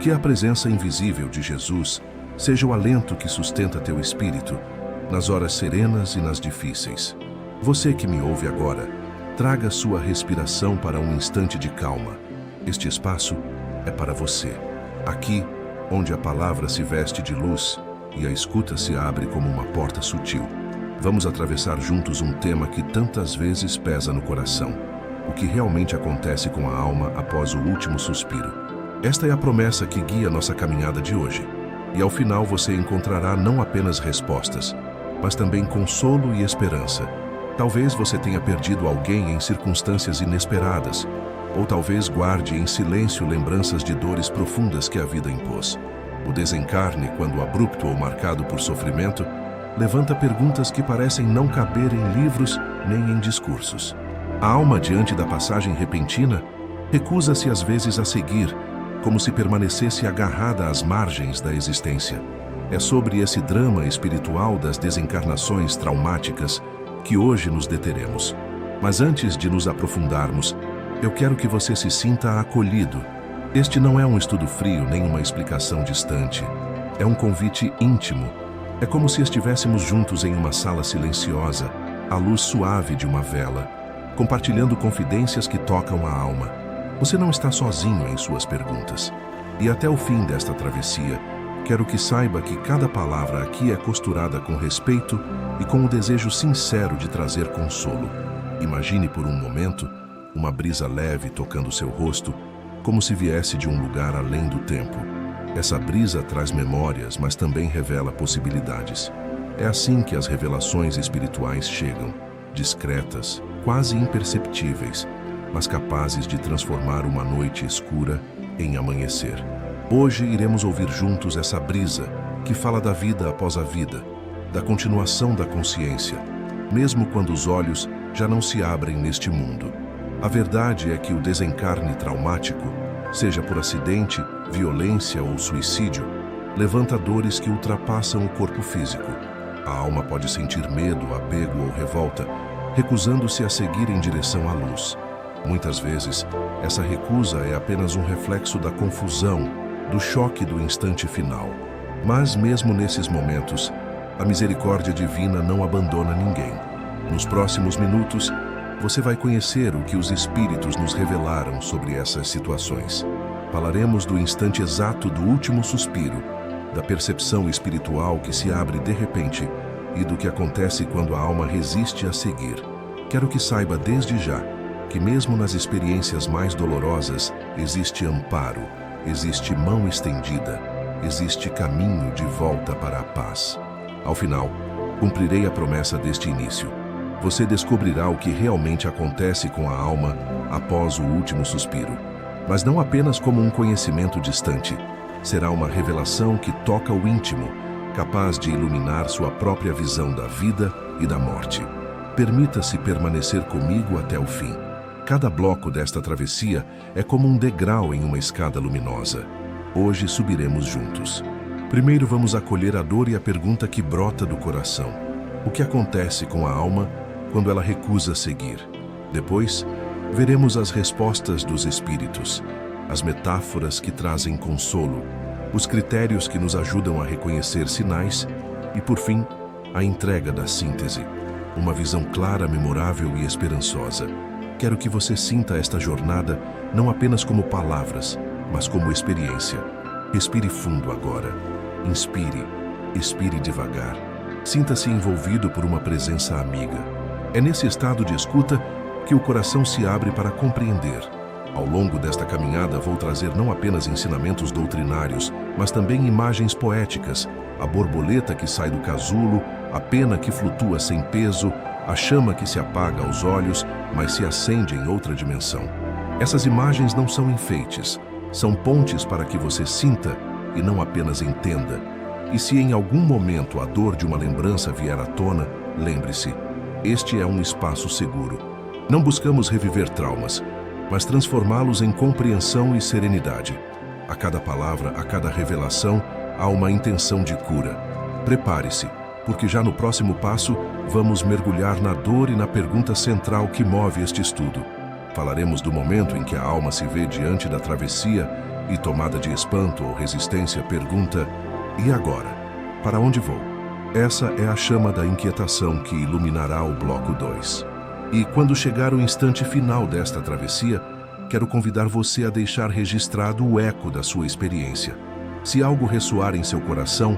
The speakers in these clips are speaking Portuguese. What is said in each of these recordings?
Que a presença invisível de Jesus seja o alento que sustenta teu espírito nas horas serenas e nas difíceis. Você que me ouve agora, traga sua respiração para um instante de calma. Este espaço é para você. Aqui, onde a palavra se veste de luz e a escuta se abre como uma porta sutil. Vamos atravessar juntos um tema que tantas vezes pesa no coração. O que realmente acontece com a alma após o último suspiro. Esta é a promessa que guia nossa caminhada de hoje. E ao final você encontrará não apenas respostas, mas também consolo e esperança. Talvez você tenha perdido alguém em circunstâncias inesperadas, ou talvez guarde em silêncio lembranças de dores profundas que a vida impôs. O desencarne, quando abrupto ou marcado por sofrimento, levanta perguntas que parecem não caber em livros nem em discursos. A alma, diante da passagem repentina, recusa-se às vezes a seguir, como se permanecesse agarrada às margens da existência. É sobre esse drama espiritual das desencarnações traumáticas que hoje nos deteremos. Mas antes de nos aprofundarmos, eu quero que você se sinta acolhido. Este não é um estudo frio nem uma explicação distante. É um convite íntimo. É como se estivéssemos juntos em uma sala silenciosa, à luz suave de uma vela, compartilhando confidências que tocam a alma. Você não está sozinho em suas perguntas. E até o fim desta travessia, quero que saiba que cada palavra aqui é costurada com respeito e com o desejo sincero de trazer consolo. Imagine por um momento uma brisa leve tocando seu rosto, como se viesse de um lugar além do tempo. Essa brisa traz memórias, mas também revela possibilidades. É assim que as revelações espirituais chegam, discretas, quase imperceptíveis, mas capazes de transformar uma noite escura em amanhecer. Hoje iremos ouvir juntos essa brisa que fala da vida após a vida, da continuação da consciência, mesmo quando os olhos já não se abrem neste mundo. A verdade é que o desencarne traumático, seja por acidente, violência ou suicídio, levanta dores que ultrapassam o corpo físico. A alma pode sentir medo, apego ou revolta, recusando-se a seguir em direção à luz. Muitas vezes, essa recusa é apenas um reflexo da confusão, do choque do instante final. Mas mesmo nesses momentos, a misericórdia divina não abandona ninguém. Nos próximos minutos, você vai conhecer o que os espíritos nos revelaram sobre essas situações. Falaremos do instante exato do último suspiro, da percepção espiritual que se abre de repente e do que acontece quando a alma resiste a seguir. Quero que saiba desde já que mesmo nas experiências mais dolorosas existe amparo, existe mão estendida, existe caminho de volta para a paz. Ao final, cumprirei a promessa deste início. Você descobrirá o que realmente acontece com a alma após o último suspiro. Mas não apenas como um conhecimento distante. Será uma revelação que toca o íntimo, capaz de iluminar sua própria visão da vida e da morte. Permita-se permanecer comigo até o fim. Cada bloco desta travessia é como um degrau em uma escada luminosa. Hoje subiremos juntos. Primeiro vamos acolher a dor e a pergunta que brota do coração. O que acontece com a alma quando ela recusa seguir? Depois, veremos as respostas dos espíritos, as metáforas que trazem consolo, os critérios que nos ajudam a reconhecer sinais e, por fim, a entrega da síntese, uma visão clara, memorável e esperançosa. Quero que você sinta esta jornada não apenas como palavras, mas como experiência. Respire fundo agora. Inspire, expire devagar. Sinta-se envolvido por uma presença amiga. É nesse estado de escuta que o coração se abre para compreender. Ao longo desta caminhada vou trazer não apenas ensinamentos doutrinários, mas também imagens poéticas, a borboleta que sai do casulo, a pena que flutua sem peso, a chama que se apaga aos olhos, mas se acende em outra dimensão. Essas imagens não são enfeites, são pontes para que você sinta e não apenas entenda. E se em algum momento a dor de uma lembrança vier à tona, lembre-se, este é um espaço seguro. Não buscamos reviver traumas, mas transformá-los em compreensão e serenidade. A cada palavra, a cada revelação, há uma intenção de cura. Prepare-se, porque já no próximo passo, vamos mergulhar na dor e na pergunta central que move este estudo. Falaremos do momento em que a alma se vê diante da travessia e, tomada de espanto ou resistência, pergunta: e agora? Para onde vou? Essa é a chama da inquietação que iluminará o bloco 2. E quando chegar o instante final desta travessia, quero convidar você a deixar registrado o eco da sua experiência. Se algo ressoar em seu coração,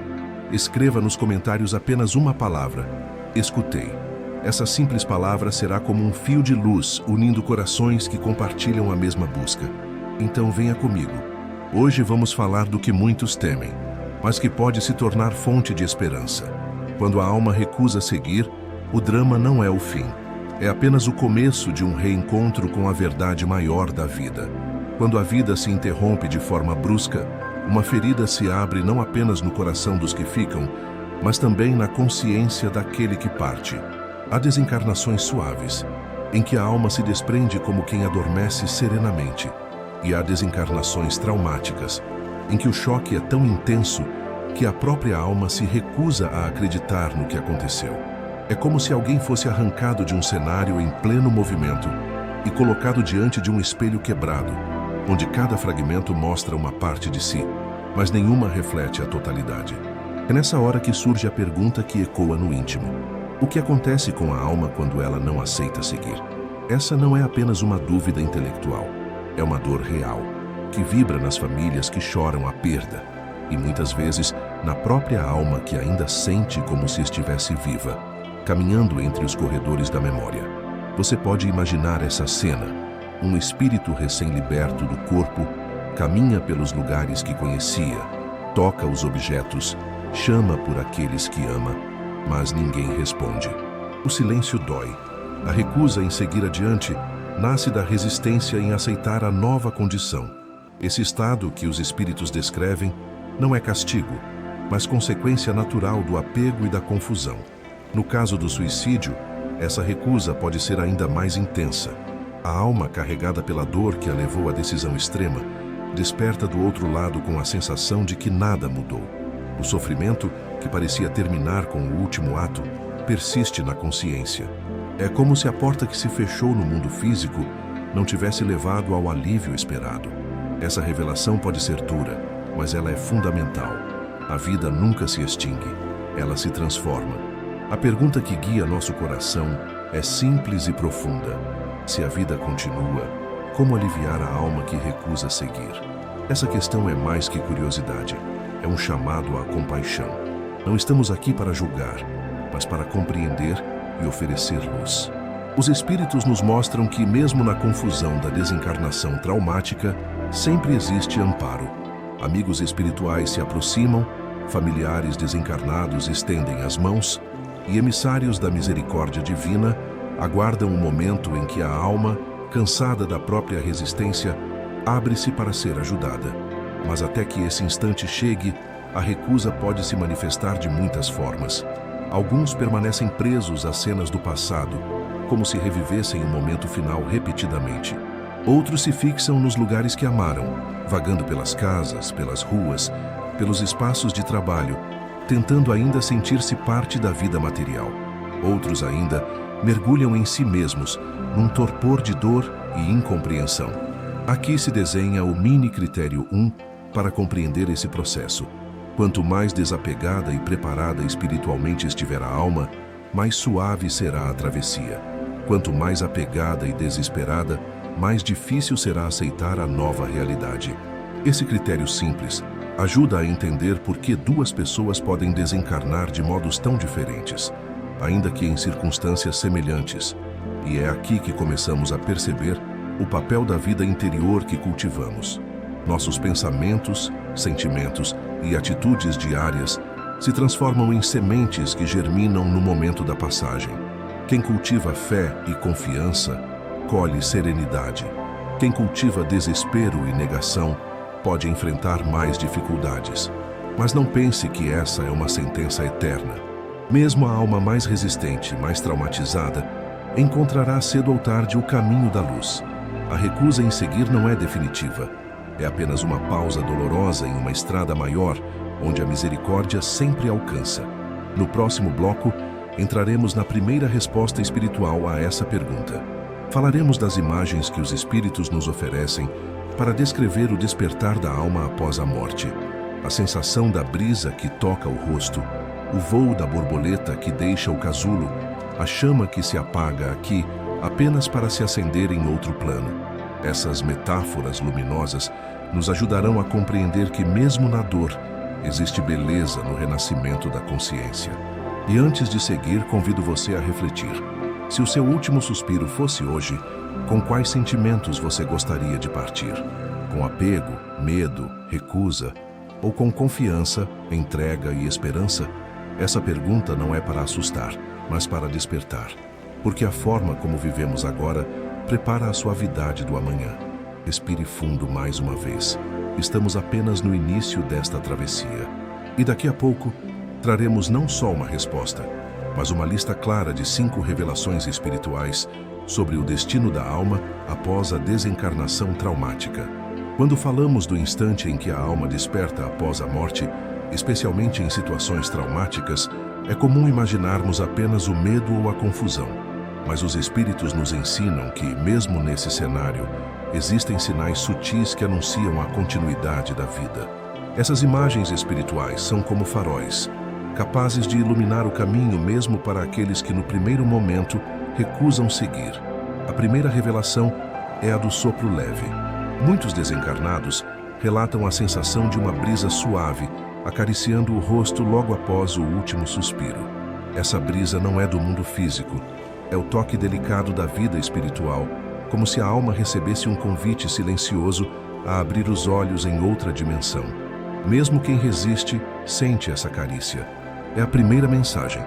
escreva nos comentários apenas uma palavra: escutei. Essa simples palavra será como um fio de luz unindo corações que compartilham a mesma busca. Então venha comigo. Hoje vamos falar do que muitos temem, mas que pode se tornar fonte de esperança. Quando a alma recusa seguir, o drama não é o fim. É apenas o começo de um reencontro com a verdade maior da vida. Quando a vida se interrompe de forma brusca, uma ferida se abre não apenas no coração dos que ficam, mas também na consciência daquele que parte. Há desencarnações suaves, em que a alma se desprende como quem adormece serenamente. E há desencarnações traumáticas, em que o choque é tão intenso que a própria alma se recusa a acreditar no que aconteceu. É como se alguém fosse arrancado de um cenário em pleno movimento e colocado diante de um espelho quebrado, onde cada fragmento mostra uma parte de si, mas nenhuma reflete a totalidade. É nessa hora que surge a pergunta que ecoa no íntimo: o que acontece com a alma quando ela não aceita seguir? Essa não é apenas uma dúvida intelectual, é uma dor real, que vibra nas famílias que choram a perda, e muitas vezes na própria alma que ainda sente como se estivesse viva, caminhando entre os corredores da memória. Você pode imaginar essa cena: um espírito recém-liberto do corpo caminha pelos lugares que conhecia, toca os objetos, chama por aqueles que ama, mas ninguém responde. O silêncio dói. A recusa em seguir adiante nasce da resistência em aceitar a nova condição. Esse estado que os espíritos descrevem não é castigo, mas consequência natural do apego e da confusão. No caso do suicídio, essa recusa pode ser ainda mais intensa. A alma, carregada pela dor que a levou à decisão extrema, desperta do outro lado com a sensação de que nada mudou. O sofrimento, que parecia terminar com o último ato, persiste na consciência. É como se a porta que se fechou no mundo físico não tivesse levado ao alívio esperado. Essa revelação pode ser dura, mas ela é fundamental. A vida nunca se extingue, ela se transforma. A pergunta que guia nosso coração é simples e profunda: se a vida continua, como aliviar a alma que recusa seguir? Essa questão é mais que curiosidade, é um chamado à compaixão. Não estamos aqui para julgar, mas para compreender e oferecer luz. Os espíritos nos mostram que, mesmo na confusão da desencarnação traumática, sempre existe amparo. Amigos espirituais se aproximam, familiares desencarnados estendem as mãos, e emissários da misericórdia divina aguardam o momento em que a alma, cansada da própria resistência, abre-se para ser ajudada. Mas até que esse instante chegue, a recusa pode se manifestar de muitas formas. Alguns permanecem presos às cenas do passado, como se revivessem o momento final repetidamente. Outros se fixam nos lugares que amaram, vagando pelas casas, pelas ruas, pelos espaços de trabalho, tentando ainda sentir-se parte da vida material. Outros ainda mergulham em si mesmos, num torpor de dor e incompreensão. Aqui se desenha o mini critério 1 para compreender esse processo. Quanto mais desapegada e preparada espiritualmente estiver a alma, mais suave será a travessia. Quanto mais apegada e desesperada, mais difícil será aceitar a nova realidade. Esse critério simples ajuda a entender por que duas pessoas podem desencarnar de modos tão diferentes, ainda que em circunstâncias semelhantes. E é aqui que começamos a perceber o papel da vida interior que cultivamos. Nossos pensamentos, sentimentos e atitudes diárias se transformam em sementes que germinam no momento da passagem. Quem cultiva fé e confiança, colhe serenidade. Quem cultiva desespero e negação, pode enfrentar mais dificuldades. Mas não pense que essa é uma sentença eterna. Mesmo a alma mais resistente, mais traumatizada, encontrará cedo ou tarde o caminho da luz. A recusa em seguir não é definitiva. É apenas uma pausa dolorosa em uma estrada maior, onde a misericórdia sempre alcança. No próximo bloco, entraremos na primeira resposta espiritual a essa pergunta. Falaremos das imagens que os espíritos nos oferecem para descrever o despertar da alma após a morte, a sensação da brisa que toca o rosto, o voo da borboleta que deixa o casulo, a chama que se apaga aqui apenas para se acender em outro plano. Essas metáforas luminosas nos ajudarão a compreender que mesmo na dor, existe beleza no renascimento da consciência. E antes de seguir, convido você a refletir. Se o seu último suspiro fosse hoje, com quais sentimentos você gostaria de partir? Com apego, medo, recusa? Ou com confiança, entrega e esperança? Essa pergunta não é para assustar, mas para despertar. Porque a forma como vivemos agora prepara a suavidade do amanhã. Respire fundo mais uma vez. Estamos apenas no início desta travessia. E daqui a pouco, traremos não só uma resposta, mas uma lista clara de 5 revelações espirituais sobre o destino da alma após a desencarnação traumática. Quando falamos do instante em que a alma desperta após a morte, especialmente em situações traumáticas, é comum imaginarmos apenas o medo ou a confusão. Mas os espíritos nos ensinam que, mesmo nesse cenário, existem sinais sutis que anunciam a continuidade da vida. Essas imagens espirituais são como faróis, capazes de iluminar o caminho mesmo para aqueles que no primeiro momento recusam seguir. A primeira revelação é a do sopro leve. Muitos desencarnados relatam a sensação de uma brisa suave acariciando o rosto logo após o último suspiro. Essa brisa não é do mundo físico, é o toque delicado da vida espiritual, como se a alma recebesse um convite silencioso a abrir os olhos em outra dimensão. Mesmo quem resiste, sente essa carícia. É a primeira mensagem.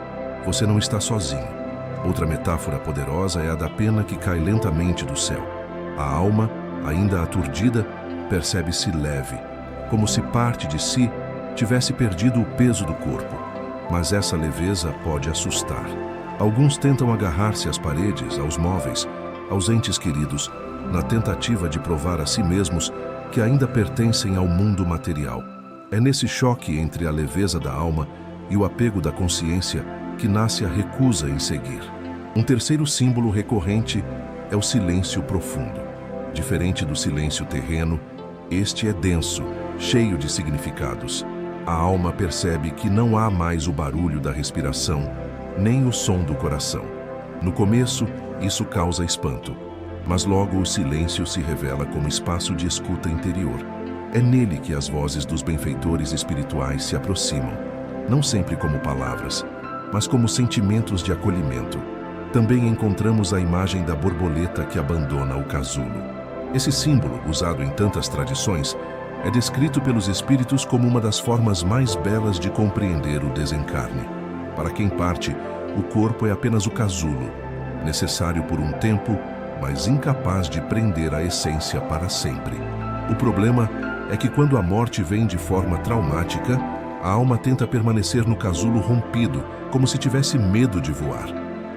Você não está sozinho. Outra metáfora poderosa é a da pena que cai lentamente do céu. A alma, ainda aturdida, percebe-se leve, como se parte de si tivesse perdido o peso do corpo. Mas essa leveza pode assustar. Alguns tentam agarrar-se às paredes, aos móveis, aos entes queridos, na tentativa de provar a si mesmos que ainda pertencem ao mundo material. É nesse choque entre a leveza da alma e o apego da consciência que nasce a recusa em seguir. Um terceiro símbolo recorrente é o silêncio profundo. Diferente do silêncio terreno, este é denso, cheio de significados. A alma percebe que não há mais o barulho da respiração, nem o som do coração. No começo, isso causa espanto, mas logo o silêncio se revela como espaço de escuta interior. É nele que as vozes dos benfeitores espirituais se aproximam, não sempre como palavras, mas como sentimentos de acolhimento. Também encontramos a imagem da borboleta que abandona o casulo. Esse símbolo, usado em tantas tradições, é descrito pelos espíritos como uma das formas mais belas de compreender o desencarne. Para quem parte, o corpo é apenas o casulo, necessário por um tempo, mas incapaz de prender a essência para sempre. O problema é que quando a morte vem de forma traumática, a alma tenta permanecer no casulo rompido, como se tivesse medo de voar.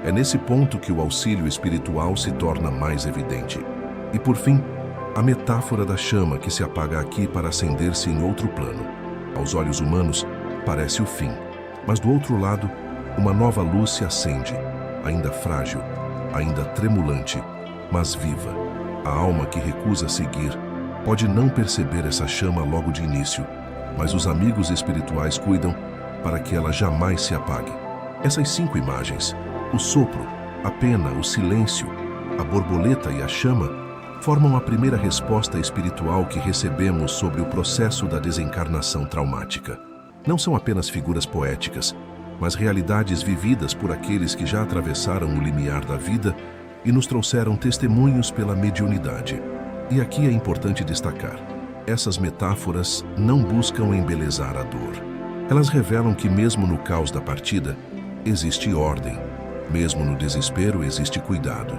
É nesse ponto que o auxílio espiritual se torna mais evidente. E por fim, a metáfora da chama que se apaga aqui para acender-se em outro plano. Aos olhos humanos, parece o fim, mas do outro lado, uma nova luz se acende, ainda frágil, ainda tremulante, mas viva. A alma que recusa seguir pode não perceber essa chama logo de início, mas os amigos espirituais cuidam para que ela jamais se apague. Essas 5 imagens, o sopro, a pena, o silêncio, a borboleta e a chama, formam a primeira resposta espiritual que recebemos sobre o processo da desencarnação traumática. Não são apenas figuras poéticas, mas realidades vividas por aqueles que já atravessaram o limiar da vida e nos trouxeram testemunhos pela mediunidade. E aqui é importante destacar, essas metáforas não buscam embelezar a dor. Elas revelam que mesmo no caos da partida, existe ordem. Mesmo no desespero, existe cuidado.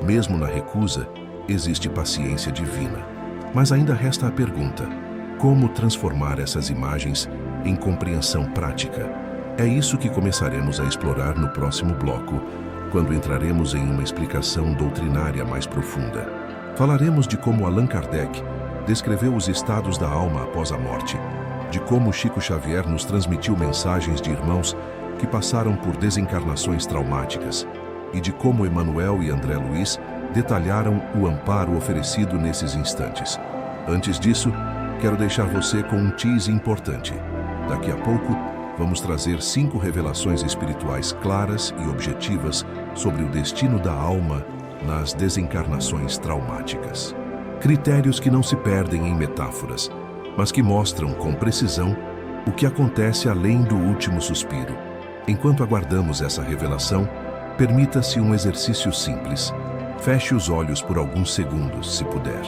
Mesmo na recusa, existe paciência divina. Mas ainda resta a pergunta: como transformar essas imagens em compreensão prática? É isso que começaremos a explorar no próximo bloco, quando entraremos em uma explicação doutrinária mais profunda. Falaremos de como Allan Kardec descreveu os estados da alma após a morte, de como Chico Xavier nos transmitiu mensagens de irmãos que passaram por desencarnações traumáticas, e de como Emmanuel e André Luiz detalharam o amparo oferecido nesses instantes. Antes disso, quero deixar você com um tease importante. Daqui a pouco, vamos trazer 5 revelações espirituais claras e objetivas sobre o destino da alma nas desencarnações traumáticas. Critérios que não se perdem em metáforas, mas que mostram com precisão o que acontece além do último suspiro. Enquanto aguardamos essa revelação, permita-se um exercício simples. Feche os olhos por alguns segundos, se puder.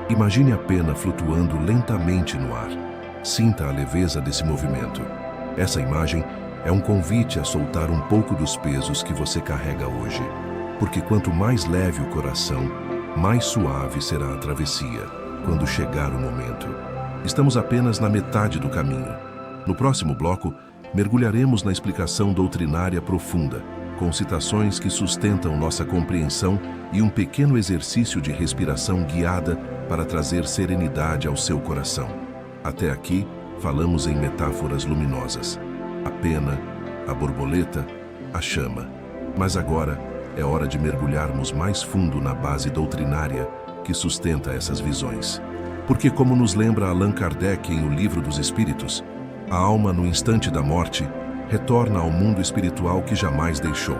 Imagine a pena flutuando lentamente no ar. Sinta a leveza desse movimento. Essa imagem é um convite a soltar um pouco dos pesos que você carrega hoje. Porque quanto mais leve o coração, mais suave será a travessia quando chegar o momento. Estamos apenas na metade do caminho. No próximo bloco, mergulharemos na explicação doutrinária profunda, com citações que sustentam nossa compreensão e um pequeno exercício de respiração guiada para trazer serenidade ao seu coração. Até aqui, falamos em metáforas luminosas. A pena, a borboleta, a chama. Mas agora é hora de mergulharmos mais fundo na base doutrinária que sustenta essas visões. Porque, como nos lembra Allan Kardec em O Livro dos Espíritos, a alma, no instante da morte, retorna ao mundo espiritual que jamais deixou.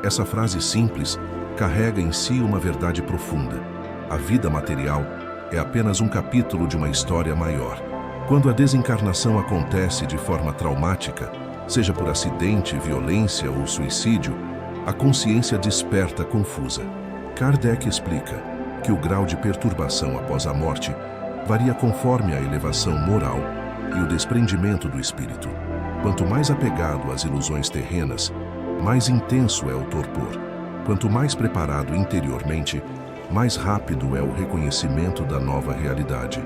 Essa frase simples carrega em si uma verdade profunda. A vida material é apenas um capítulo de uma história maior. Quando a desencarnação acontece de forma traumática, seja por acidente, violência ou suicídio, a consciência desperta confusa. Kardec explica que o grau de perturbação após a morte varia conforme a elevação moral e o desprendimento do espírito. Quanto mais apegado às ilusões terrenas, mais intenso é o torpor. Quanto mais preparado interiormente, mais rápido é o reconhecimento da nova realidade.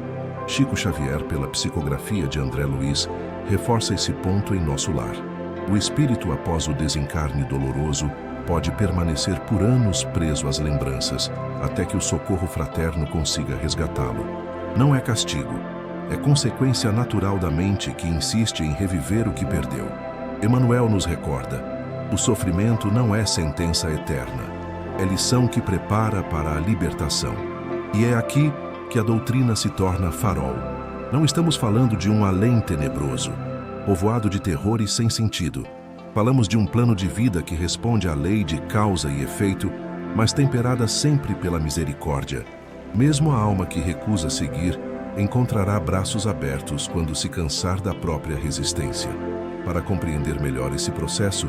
Chico Xavier, pela psicografia de André Luiz, reforça esse ponto em nosso lar. O espírito, após o desencarne doloroso, pode permanecer por anos preso às lembranças, até que o socorro fraterno consiga resgatá-lo. Não é castigo, é consequência natural da mente que insiste em reviver o que perdeu. Emmanuel nos recorda: o sofrimento não é sentença eterna, é lição que prepara para a libertação. E é aqui que a doutrina se torna farol. Não estamos falando de um além tenebroso, povoado de terror e sem sentido. Falamos de um plano de vida que responde à lei de causa e efeito, mas temperada sempre pela misericórdia. Mesmo a alma que recusa seguir, encontrará braços abertos quando se cansar da própria resistência. Para compreender melhor esse processo,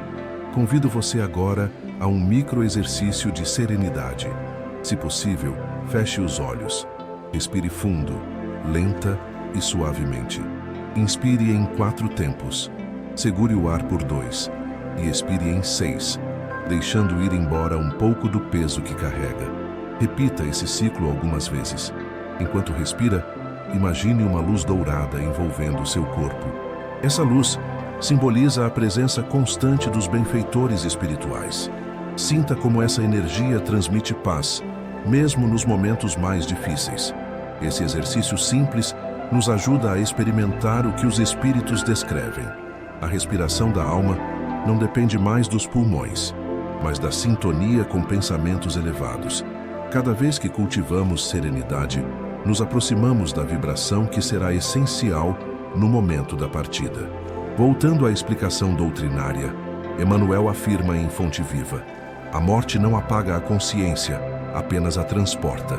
convido você agora a um micro-exercício de serenidade. Se possível, feche os olhos. Respire fundo, lenta e suavemente. Inspire em 4 tempos. Segure o ar por 2 e expire em 6, deixando ir embora um pouco do peso que carrega. Repita esse ciclo algumas vezes. Enquanto respira, imagine uma luz dourada envolvendo seu corpo. Essa luz simboliza a presença constante dos benfeitores espirituais. Sinta como essa energia transmite paz, mesmo nos momentos mais difíceis. Esse exercício simples nos ajuda a experimentar o que os espíritos descrevem. A respiração da alma não depende mais dos pulmões, mas da sintonia com pensamentos elevados. Cada vez que cultivamos serenidade, nos aproximamos da vibração que será essencial no momento da partida. Voltando à explicação doutrinária, Emmanuel afirma em Fonte Viva: a morte não apaga a consciência, apenas a transporta.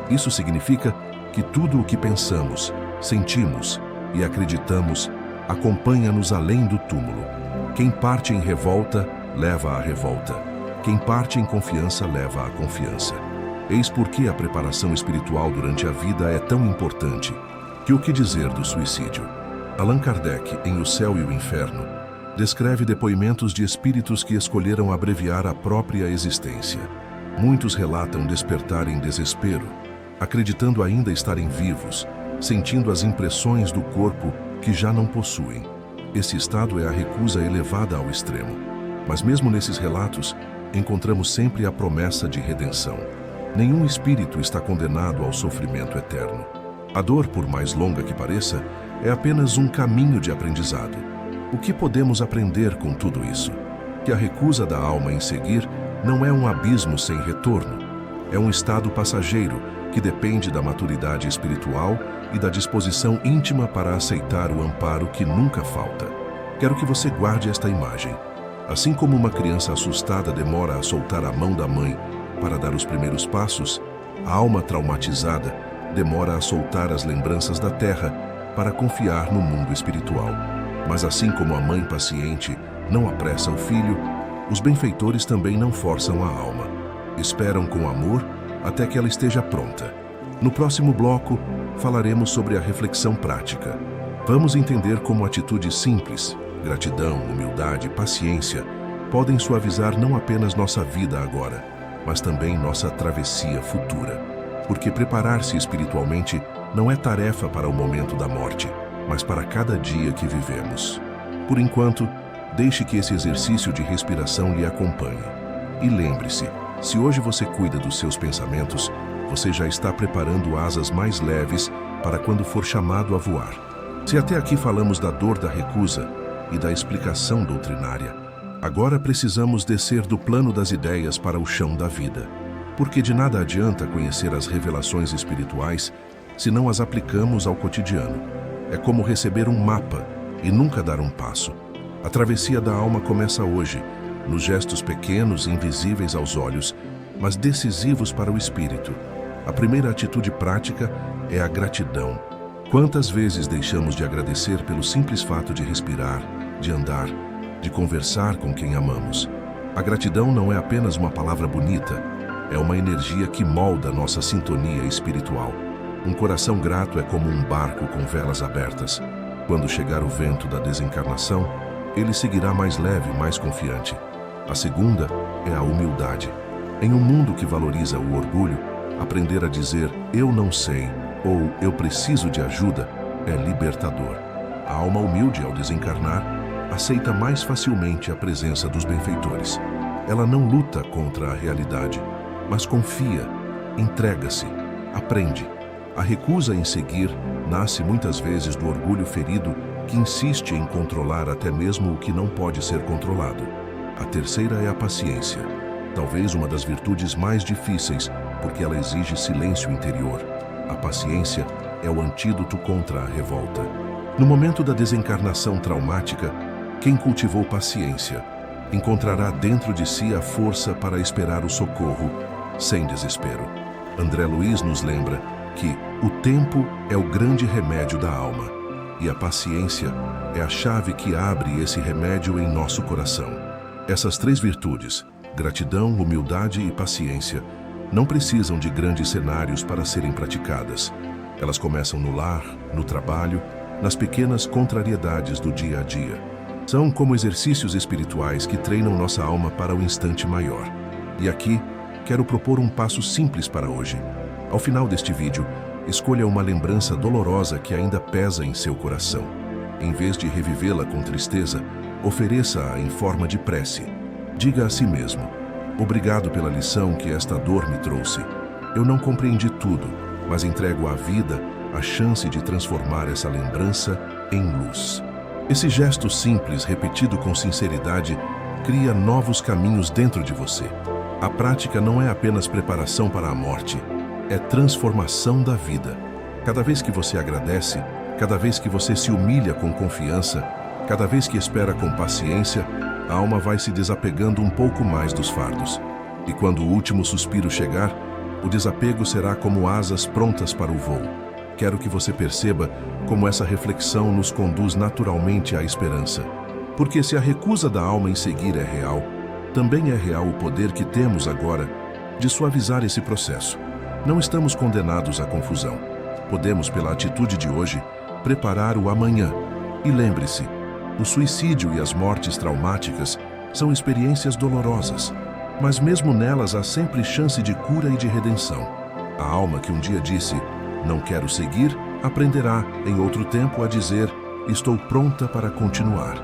Isso significa que tudo o que pensamos, sentimos e acreditamos acompanha-nos além do túmulo. Quem parte em revolta, leva à revolta. Quem parte em confiança, leva à confiança. Eis por que a preparação espiritual durante a vida é tão importante. Que o que dizer do suicídio? Allan Kardec, em O Céu e o Inferno, descreve depoimentos de espíritos que escolheram abreviar a própria existência. Muitos relatam despertar em desespero, acreditando ainda estarem vivos, sentindo as impressões do corpo que já não possuem. Esse estado é a recusa elevada ao extremo. Mas mesmo nesses relatos, encontramos sempre a promessa de redenção. Nenhum espírito está condenado ao sofrimento eterno. A dor, por mais longa que pareça, é apenas um caminho de aprendizado. O que podemos aprender com tudo isso? Que a recusa da alma em seguir não é um abismo sem retorno. É um estado passageiro, que depende da maturidade espiritual e da disposição íntima para aceitar o amparo que nunca falta. Quero que você guarde esta imagem. Assim como uma criança assustada demora a soltar a mão da mãe para dar os primeiros passos, a alma traumatizada demora a soltar as lembranças da terra para confiar no mundo espiritual. Mas assim como a mãe paciente não apressa o filho, os benfeitores também não forçam a alma. Esperam com amor até que ela esteja pronta. No próximo bloco, falaremos sobre a reflexão prática. Vamos entender como atitudes simples, gratidão, humildade e paciência podem suavizar não apenas nossa vida agora, mas também nossa travessia futura. Porque preparar-se espiritualmente não é tarefa para o momento da morte, mas para cada dia que vivemos. Por enquanto, deixe que esse exercício de respiração lhe acompanhe. E lembre-se, se hoje você cuida dos seus pensamentos, você já está preparando asas mais leves para quando for chamado a voar. Se até aqui falamos da dor da recusa e da explicação doutrinária, agora precisamos descer do plano das ideias para o chão da vida. Porque de nada adianta conhecer as revelações espirituais se não as aplicamos ao cotidiano. É como receber um mapa e nunca dar um passo. A travessia da alma começa hoje, nos gestos pequenos e invisíveis aos olhos, mas decisivos para o espírito. A primeira atitude prática é a gratidão. Quantas vezes deixamos de agradecer pelo simples fato de respirar, de andar, de conversar com quem amamos? A gratidão não é apenas uma palavra bonita, é uma energia que molda nossa sintonia espiritual. Um coração grato é como um barco com velas abertas. Quando chegar o vento da desencarnação, ele seguirá mais leve, mais confiante. A segunda é a humildade. Em um mundo que valoriza o orgulho, aprender a dizer "eu não sei" ou "eu preciso de ajuda" é libertador. A alma humilde, ao desencarnar, aceita mais facilmente a presença dos benfeitores. Ela não luta contra a realidade, mas confia, entrega-se, aprende. A recusa em seguir nasce muitas vezes do orgulho ferido que insiste em controlar até mesmo o que não pode ser controlado. A terceira é a paciência, talvez uma das virtudes mais difíceis, porque ela exige silêncio interior. A paciência é o antídoto contra a revolta. No momento da desencarnação traumática, quem cultivou paciência encontrará dentro de si a força para esperar o socorro, sem desespero. André Luiz nos lembra que o tempo é o grande remédio da alma, e a paciência é a chave que abre esse remédio em nosso coração. Essas três virtudes, gratidão, humildade e paciência, não precisam de grandes cenários para serem praticadas. Elas começam no lar, no trabalho, nas pequenas contrariedades do dia a dia. São como exercícios espirituais que treinam nossa alma para o instante maior. E aqui, quero propor um passo simples para hoje. Ao final deste vídeo, escolha uma lembrança dolorosa que ainda pesa em seu coração. Em vez de revivê-la com tristeza, ofereça-a em forma de prece. Diga a si mesmo: obrigado pela lição que esta dor me trouxe. Eu não compreendi tudo, mas entrego à vida a chance de transformar essa lembrança em luz. Esse gesto simples, repetido com sinceridade, cria novos caminhos dentro de você. A prática não é apenas preparação para a morte, é transformação da vida. Cada vez que você agradece, cada vez que você se humilha com confiança, cada vez que espera com paciência, a alma vai se desapegando um pouco mais dos fardos. E quando o último suspiro chegar, o desapego será como asas prontas para o voo. Quero que você perceba como essa reflexão nos conduz naturalmente à esperança. Porque se a recusa da alma em seguir é real, também é real o poder que temos agora de suavizar esse processo. Não estamos condenados à confusão. Podemos, pela atitude de hoje, preparar o amanhã. E lembre-se, o suicídio e as mortes traumáticas são experiências dolorosas, mas mesmo nelas há sempre chance de cura e de redenção. A alma que um dia disse, não quero seguir, aprenderá, em outro tempo, a dizer, estou pronta para continuar.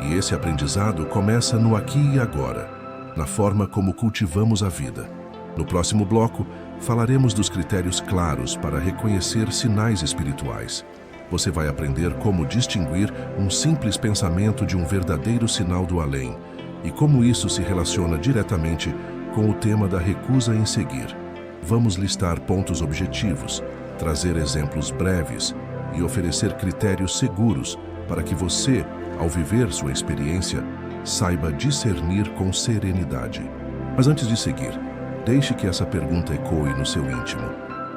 E esse aprendizado começa no aqui e agora, na forma como cultivamos a vida. No próximo bloco, falaremos dos critérios claros para reconhecer sinais espirituais. Você vai aprender como distinguir um simples pensamento de um verdadeiro sinal do além e como isso se relaciona diretamente com o tema da recusa em seguir. Vamos listar pontos objetivos, trazer exemplos breves e oferecer critérios seguros para que você, ao viver sua experiência, saiba discernir com serenidade. Mas antes de seguir, deixe que essa pergunta ecoe no seu íntimo.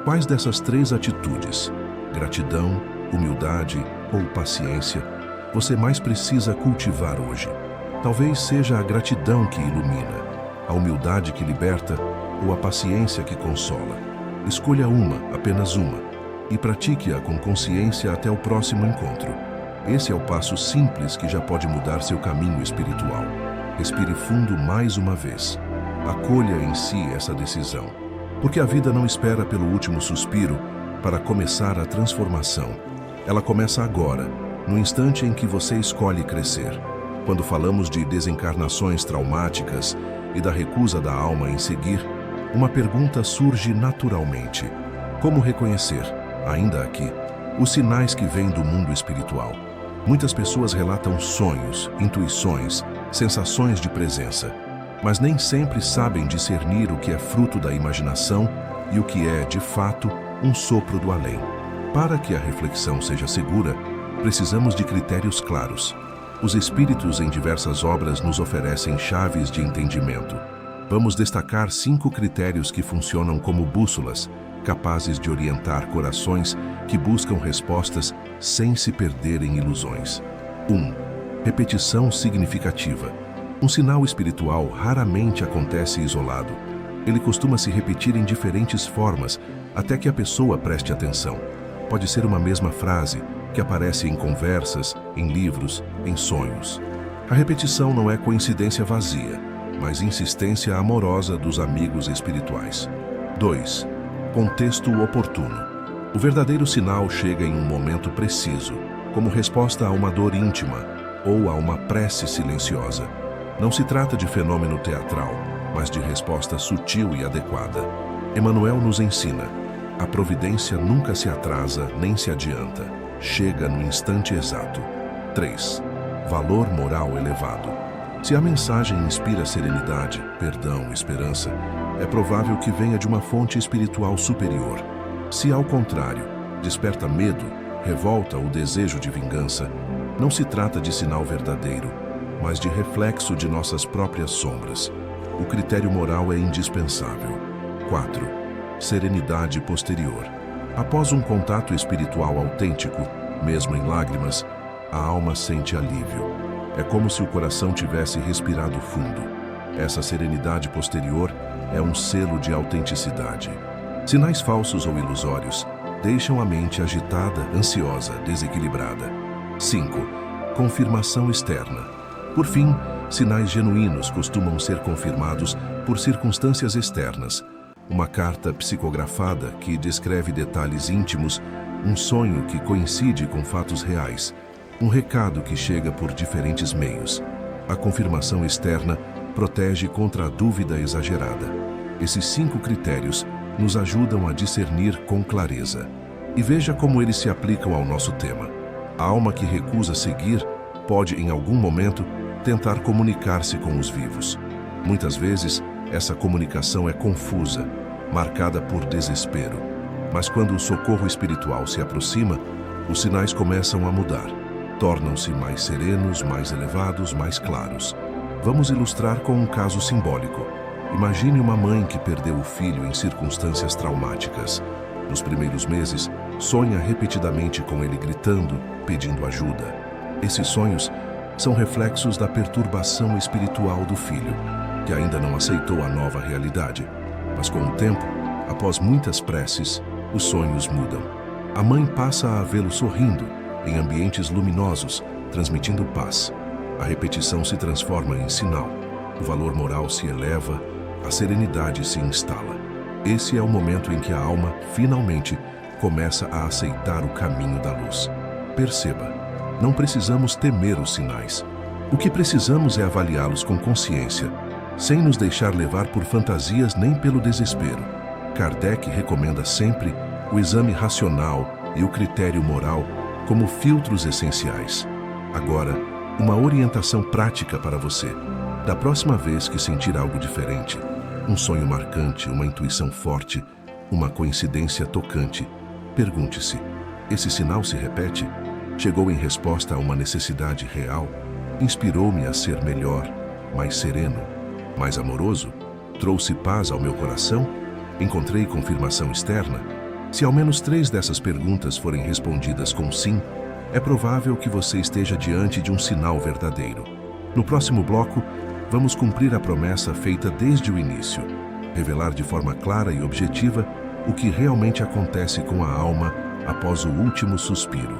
Quais dessas 3 atitudes, gratidão, humildade ou paciência, você mais precisa cultivar hoje? Talvez seja a gratidão que ilumina, a humildade que liberta ou a paciência que consola. Escolha uma, apenas uma, e pratique-a com consciência até o próximo encontro. Esse é o passo simples que já pode mudar seu caminho espiritual. Respire fundo mais uma vez. Acolha em si essa decisão, porque a vida não espera pelo último suspiro para começar a transformação. Ela começa agora, no instante em que você escolhe crescer. Quando falamos de desencarnações traumáticas e da recusa da alma em seguir, uma pergunta surge naturalmente. Como reconhecer, ainda aqui, os sinais que vêm do mundo espiritual? Muitas pessoas relatam sonhos, intuições, sensações de presença, mas nem sempre sabem discernir o que é fruto da imaginação e o que é, de fato, um sopro do além. Para que a reflexão seja segura, precisamos de critérios claros. Os espíritos em diversas obras nos oferecem chaves de entendimento. Vamos destacar 5 critérios que funcionam como bússolas, capazes de orientar corações que buscam respostas sem se perder em ilusões. 1. Repetição significativa. Um sinal espiritual raramente acontece isolado. Ele costuma se repetir em diferentes formas, até que a pessoa preste atenção. Pode ser uma mesma frase, que aparece em conversas, em livros, em sonhos. A repetição não é coincidência vazia, mas insistência amorosa dos amigos espirituais. 2. Contexto oportuno. O verdadeiro sinal chega em um momento preciso, como resposta a uma dor íntima ou a uma prece silenciosa. Não se trata de fenômeno teatral, mas de resposta sutil e adequada. Emmanuel nos ensina: a providência nunca se atrasa nem se adianta, chega no instante exato. 3. Valor moral elevado. Se a mensagem inspira serenidade, perdão, esperança, é provável que venha de uma fonte espiritual superior. Se, ao contrário, desperta medo, revolta ou desejo de vingança, não se trata de sinal verdadeiro, mas de reflexo de nossas próprias sombras. O critério moral é indispensável. 4. Serenidade posterior. Após um contato espiritual autêntico, mesmo em lágrimas, a alma sente alívio. É como se o coração tivesse respirado fundo. Essa serenidade posterior é um selo de autenticidade. Sinais falsos ou ilusórios deixam a mente agitada, ansiosa, desequilibrada. 5. Confirmação externa. Por fim, sinais genuínos costumam ser confirmados por circunstâncias externas. Uma carta psicografada que descreve detalhes íntimos, um sonho que coincide com fatos reais, um recado que chega por diferentes meios. A confirmação externa protege contra a dúvida exagerada. Esses 5 critérios nos ajudam a discernir com clareza. E veja como eles se aplicam ao nosso tema. A alma que recusa seguir pode, em algum momento, tentar comunicar-se com os vivos. Muitas vezes, essa comunicação é confusa, marcada por desespero. Mas quando o socorro espiritual se aproxima, os sinais começam a mudar. Tornam-se mais serenos, mais elevados, mais claros. Vamos ilustrar com um caso simbólico. Imagine uma mãe que perdeu o filho em circunstâncias traumáticas. Nos primeiros meses, sonha repetidamente com ele gritando, pedindo ajuda. Esses sonhos são reflexos da perturbação espiritual do filho, que ainda não aceitou a nova realidade. Mas com o tempo, após muitas preces, os sonhos mudam. A mãe passa a vê-lo sorrindo, em ambientes luminosos, transmitindo paz. A repetição se transforma em sinal. O valor moral se eleva, a serenidade se instala. Esse é o momento em que a alma, finalmente, começa a aceitar o caminho da luz. Perceba, não precisamos temer os sinais. O que precisamos é avaliá-los com consciência, sem nos deixar levar por fantasias nem pelo desespero. Kardec recomenda sempre o exame racional e o critério moral como filtros essenciais. Agora, uma orientação prática para você. Da próxima vez que sentir algo diferente, Um sonho marcante, uma intuição forte, uma coincidência tocante. Pergunte-se: esse sinal se repete? Chegou em resposta a uma necessidade real? Inspirou-me a ser melhor, mais sereno, mais amoroso? Trouxe paz ao meu coração? Encontrei confirmação externa? Se ao menos 3 dessas perguntas forem respondidas com sim, é provável que você esteja diante de um sinal verdadeiro. No próximo bloco, vamos cumprir a promessa feita desde o início, revelar de forma clara e objetiva o que realmente acontece com a alma após o último suspiro.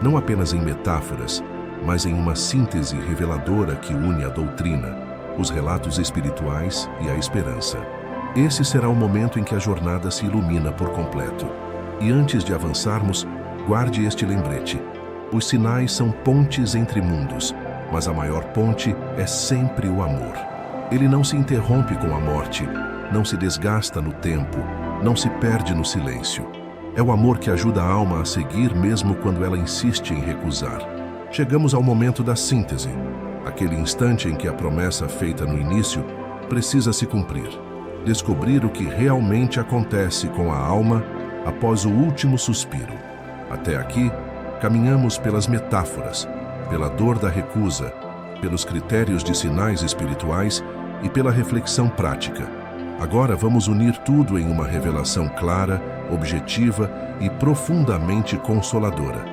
Não apenas em metáforas, mas em uma síntese reveladora que une a doutrina, os relatos espirituais e a esperança. Esse será o momento em que a jornada se ilumina por completo. E antes de avançarmos, guarde este lembrete: os sinais são pontes entre mundos, mas a maior ponte é sempre o amor. Ele não se interrompe com a morte, não se desgasta no tempo, não se perde no silêncio. É o amor que ajuda a alma a seguir mesmo quando ela insiste em recusar. Chegamos ao momento da síntese, aquele instante em que a promessa feita no início precisa se cumprir. Descobrir o que realmente acontece com a alma após o último suspiro. Até aqui, caminhamos pelas metáforas, pela dor da recusa, pelos critérios de sinais espirituais e pela reflexão prática. Agora vamos unir tudo em uma revelação clara, objetiva e profundamente consoladora.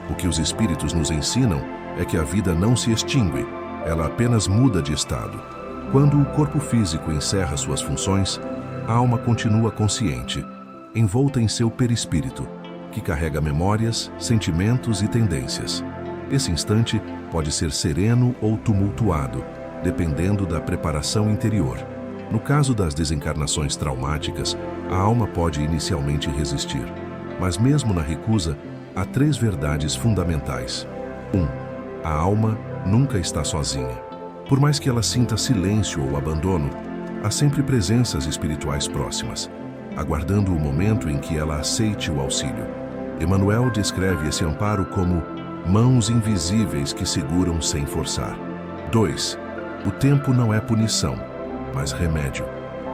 O que os espíritos nos ensinam é que a vida não se extingue, ela apenas muda de estado. Quando o corpo físico encerra suas funções, a alma continua consciente, envolta em seu perispírito, que carrega memórias, sentimentos e tendências. Esse instante pode ser sereno ou tumultuado, dependendo da preparação interior. No caso das desencarnações traumáticas, a alma pode inicialmente resistir. Mas mesmo na recusa, há 3 verdades fundamentais. 1. A alma nunca está sozinha. Por mais que ela sinta silêncio ou abandono, há sempre presenças espirituais próximas, aguardando o momento em que ela aceite o auxílio. Emmanuel descreve esse amparo como mãos invisíveis que seguram sem forçar. 2. O tempo não é punição, mas remédio.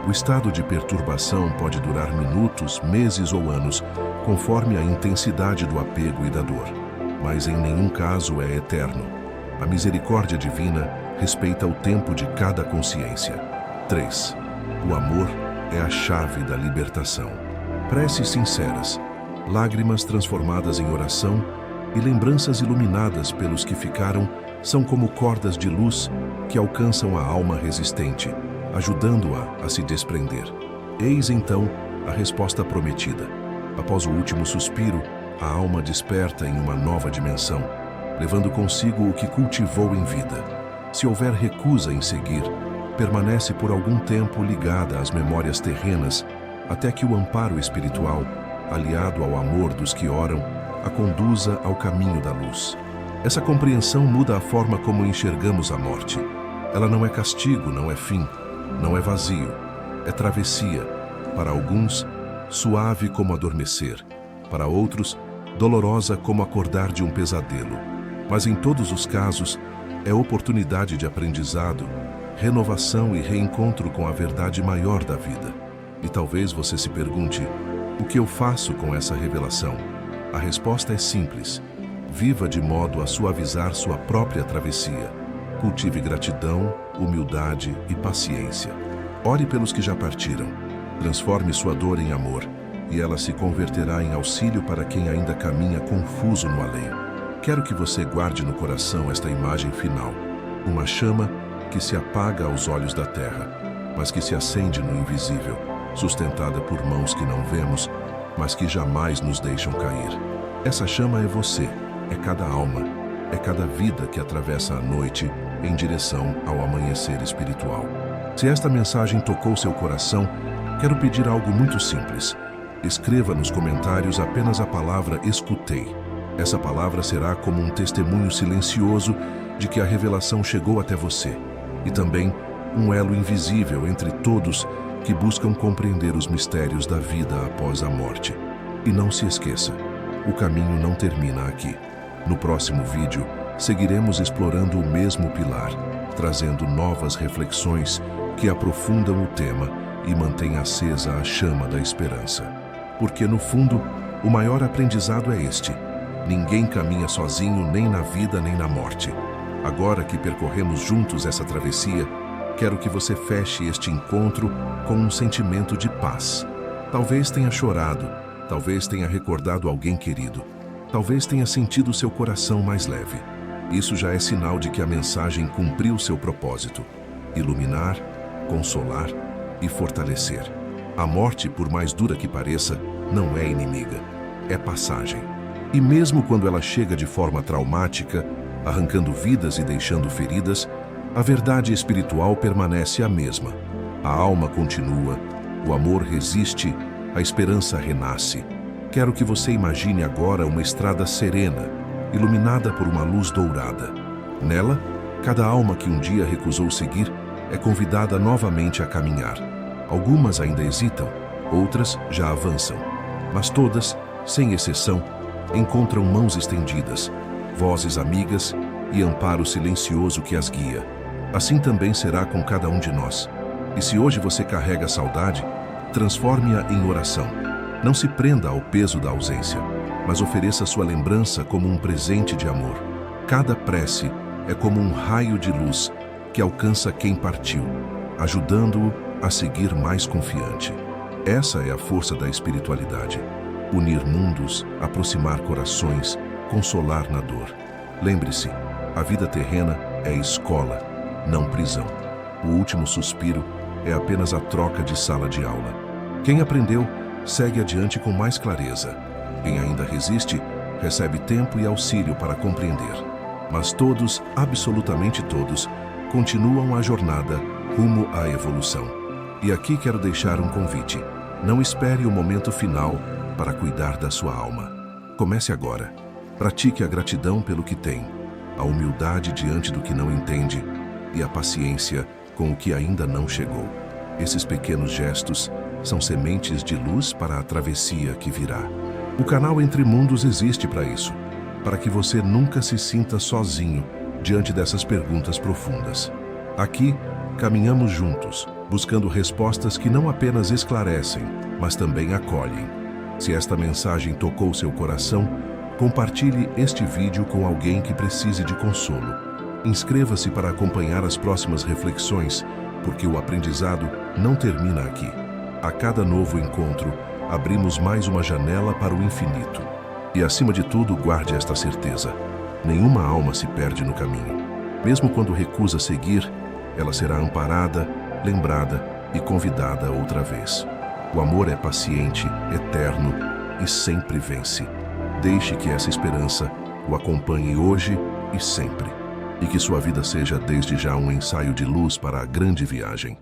O estado de perturbação pode durar minutos, meses ou anos, conforme a intensidade do apego e da dor. Mas em nenhum caso é eterno. A misericórdia divina respeita o tempo de cada consciência. 3. O amor é a chave da libertação. Preces sinceras, lágrimas transformadas em oração e lembranças iluminadas pelos que ficaram são como cordas de luz que alcançam a alma resistente, ajudando-a a se desprender. Eis então a resposta prometida. Após o último suspiro, a alma desperta em uma nova dimensão, levando consigo o que cultivou em vida. Se houver recusa em seguir, permanece por algum tempo ligada às memórias terrenas, até que o amparo espiritual, aliado ao amor dos que oram, a conduza ao caminho da luz. Essa compreensão muda a forma como enxergamos a morte. Ela não é castigo, não é fim, não é vazio, é travessia. Para alguns, suave como adormecer, para outros, dolorosa como acordar de um pesadelo. Mas em todos os casos, é oportunidade de aprendizado, renovação e reencontro com a verdade maior da vida. E talvez você se pergunte: o que eu faço com essa revelação? A resposta é simples. Viva de modo a suavizar sua própria travessia. Cultive gratidão, humildade e paciência. Ore pelos que já partiram. Transforme sua dor em amor, e ela se converterá em auxílio para quem ainda caminha confuso no além. Quero que você guarde no coração esta imagem final, uma chama que se apaga aos olhos da terra, mas que se acende no invisível, sustentada por mãos que não vemos, mas que jamais nos deixam cair. Essa chama é você, é cada alma, é cada vida que atravessa a noite em direção ao amanhecer espiritual. Se esta mensagem tocou seu coração, quero pedir algo muito simples. Escreva nos comentários apenas a palavra "escutei". Essa palavra será como um testemunho silencioso de que a revelação chegou até você, e também um elo invisível entre todos que buscam compreender os mistérios da vida após a morte. E não se esqueça, o caminho não termina aqui. No próximo vídeo, seguiremos explorando o mesmo pilar, trazendo novas reflexões que aprofundam o tema e mantenha acesa a chama da esperança. Porque, no fundo, o maior aprendizado é este: ninguém caminha sozinho nem na vida nem na morte. Agora que percorremos juntos essa travessia, quero que você feche este encontro com um sentimento de paz. Talvez tenha chorado, talvez tenha recordado alguém querido, talvez tenha sentido seu coração mais leve. Isso já é sinal de que a mensagem cumpriu seu propósito: iluminar, consolar e fortalecer. A morte, por mais dura que pareça, não é inimiga, é passagem. E mesmo quando ela chega de forma traumática, arrancando vidas e deixando feridas, a verdade espiritual permanece a mesma. A alma continua, o amor resiste, a esperança renasce. Quero que você imagine agora uma estrada serena, iluminada por uma luz dourada. Nela, cada alma que um dia recusou seguir é convidada novamente a caminhar. Algumas ainda hesitam, outras já avançam. Mas todas, sem exceção, encontram mãos estendidas, vozes amigas e amparo silencioso que as guia. Assim também será com cada um de nós. E se hoje você carrega saudade, transforme-a em oração. Não se prenda ao peso da ausência, mas ofereça sua lembrança como um presente de amor. Cada prece é como um raio de luz que alcança quem partiu, ajudando-o a seguir mais confiante. Essa é a força da espiritualidade: unir mundos, aproximar corações, consolar na dor. Lembre-se, a vida terrena é escola, não prisão. O último suspiro é apenas a troca de sala de aula. Quem aprendeu, segue adiante com mais clareza. Quem ainda resiste, recebe tempo e auxílio para compreender. Mas todos, absolutamente todos, continuam a jornada rumo à evolução. E aqui quero deixar um convite: não espere o momento final para cuidar da sua alma. Comece agora. Pratique a gratidão pelo que tem, a humildade diante do que não entende e a paciência com o que ainda não chegou. Esses pequenos gestos são sementes de luz para a travessia que virá. O canal Entre Mundos existe para isso, para que você nunca se sinta sozinho diante dessas perguntas profundas. Aqui, caminhamos juntos, buscando respostas que não apenas esclarecem, mas também acolhem. Se esta mensagem tocou seu coração, compartilhe este vídeo com alguém que precise de consolo. Inscreva-se para acompanhar as próximas reflexões, porque o aprendizado não termina aqui. A cada novo encontro, abrimos mais uma janela para o infinito. E acima de tudo, guarde esta certeza: nenhuma alma se perde no caminho. Mesmo quando recusa seguir, ela será amparada, lembrada e convidada outra vez. O amor é paciente, eterno e sempre vence. Deixe que essa esperança o acompanhe hoje e sempre. E que sua vida seja desde já um ensaio de luz para a grande viagem.